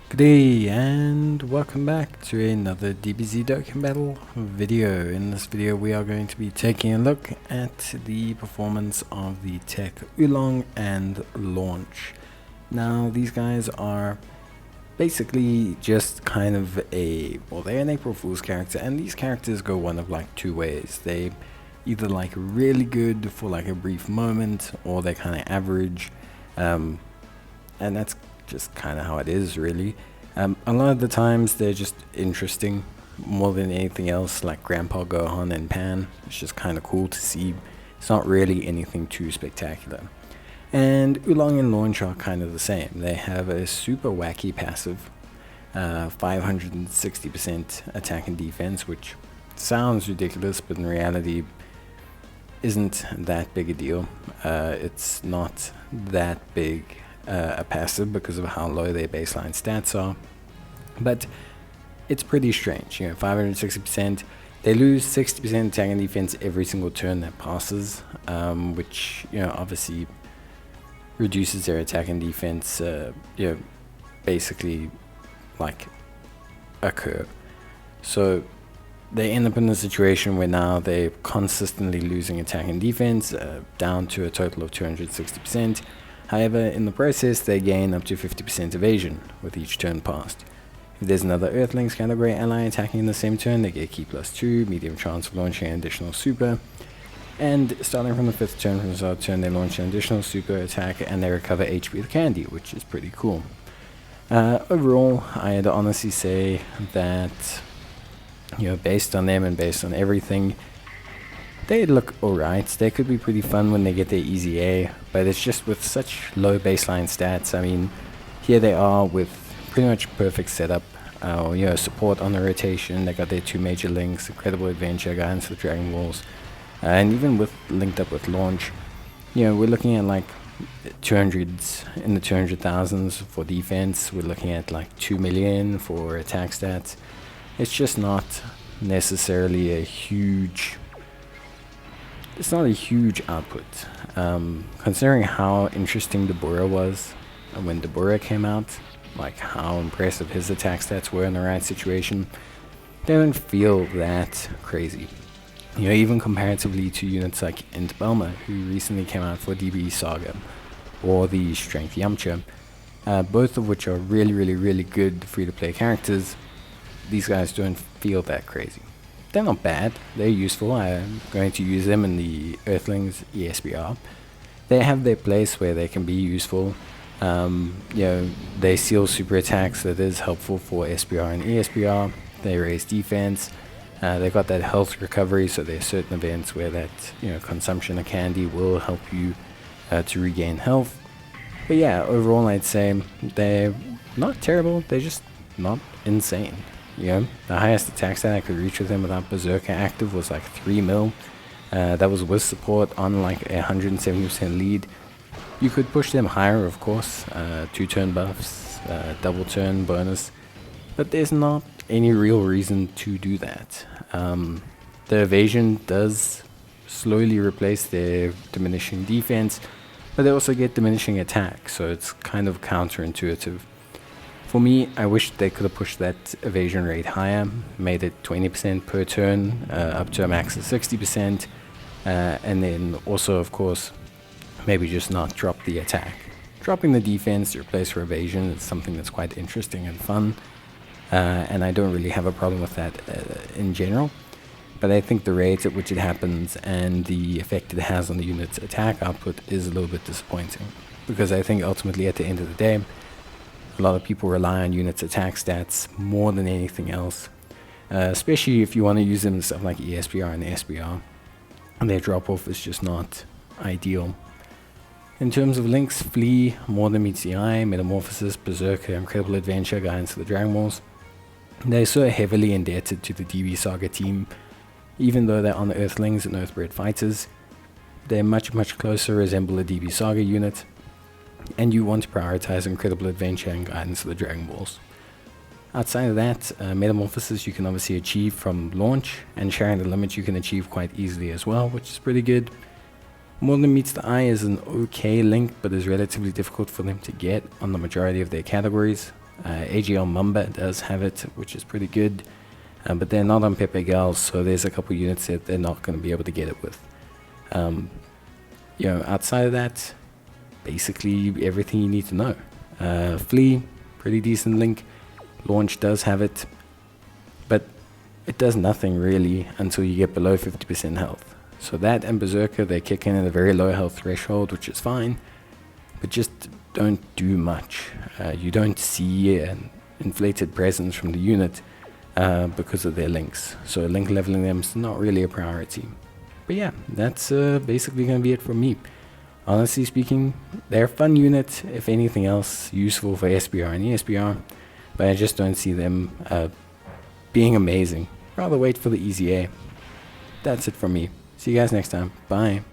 Good day and welcome back to another DBZ Dokkan Battle video. In this video we are going to be taking a look at the performance of the Teq Oolong and Launch. Now these guys are basically just kind of they're an April Fool's character, and these characters go one of like two ways. They either like really good for like a brief moment, or they're kind of average, and that's just kind of how it is, really. A lot of the times they're just interesting more than anything else, like Grandpa Gohan and Pan. It's just kind of cool to see. It's not really anything too spectacular. And Oolong and Launch are kind of the same. They have a super wacky passive, 560% attack and defense, which sounds ridiculous, but in reality isn't that big a deal. It's not that big a passive because of how low their baseline stats are, but it's pretty strange. 560%. They lose 60% attack and defense every single turn that passes, which obviously reduces their attack and defense. Basically like a curve. So they end up in a situation where now they're consistently losing attack and defense, down to a total of 260%. However, in the process, they gain up to 50% evasion with each turn passed. If there's another Earthlings category ally attacking in the same turn, they get Key +2, medium chance of launching an additional super. And starting from the 5th turn, from the start turn, they launch an additional super attack and they recover HP with candy, which is pretty cool. Overall, I'd honestly say that, based on them and based on everything, they look alright. They could be pretty fun when they get their easy A, but it's just with such low baseline stats. I mean, here they are with pretty much perfect setup, support on the rotation. They got their 2 major links, Incredible Adventure, Guidance for Dragon Balls, and even with linked up with Launch, we're looking at like 200s in the 200,000s for defense. We're looking at like 2 million for attack stats. It's just not necessarily a huge. It's not a huge output, considering how interesting Deborah was when Deborah came out, like how impressive his attack stats were in the right situation. They don't feel that crazy, even comparatively to units like Int Belma, who recently came out for DB Saga, or the Strength Yamcha, both of which are really good free-to-play characters. These guys don't feel that crazy. They're not bad, they're useful. I'm going to use them in the Earthlings ESBR. They have their place where they can be useful. They seal super attacks, that is helpful for SBR and ESBR. They raise defense. They got that health recovery, so there are certain events where that consumption of candy will help you to regain health. But yeah, overall I'd say they're not terrible, they're just not insane. The highest attack stat I could reach with him without Berserker active was like 3 mil. That was with support on like a 170% lead. You could push them higher, of course, 2 turn buffs, double turn bonus, but there's not any real reason to do that. The evasion does slowly replace their diminishing defense, but they also get diminishing attack, so it's kind of counterintuitive. For me, I wish they could have pushed that evasion rate higher, made it 20% per turn, up to a max of 60%, and then also, of course, maybe just not drop the attack. Dropping the defense to replace for evasion is something that's quite interesting and fun, and I don't really have a problem with that in general, but I think the rate at which it happens and the effect it has on the unit's attack output is a little bit disappointing, because I think ultimately at the end of the day, a lot of people rely on units' attack stats more than anything else, especially if you want to use them in stuff like ESBR and SBR, and their drop-off is just not ideal. In terms of links, Flea, More Than Meets the Eye, Metamorphosis, Berserker, Incredible Adventure, Guidance to the Dragon Balls, they're so heavily indebted to the DB Saga team. Even though they're on the Earthlings and Earthbred fighters, they much closer resemble a DB Saga unit, and you want to prioritize Incredible Adventure and Guidance to the Dragon Balls. Outside of that, Metamorphosis you can obviously achieve from Launch, and Sharing the Limit you can achieve quite easily as well, which is pretty good. More Than Meets the Eye is an okay link, but is relatively difficult for them to get on the majority of their categories. AGL Mamba does have it, which is pretty good, but they're not on Pepe Gal, so there's a couple units that they're not going to be able to get it with. Outside of that, basically everything you need to know. Flea, pretty decent link. Launch does have it, but it does nothing really until you get below 50% health. So that and Berserker, they kick in at a very low health threshold, which is fine, but just don't do much. You don't see an inflated presence from the unit because of their links. So link leveling them is not really a priority. But yeah, that's basically going to be it from me. Honestly speaking, they're a fun unit, if anything else, useful for SBR and ESBR, but I just don't see them being amazing. Rather wait for the easy A. That's it from me. See you guys next time. Bye.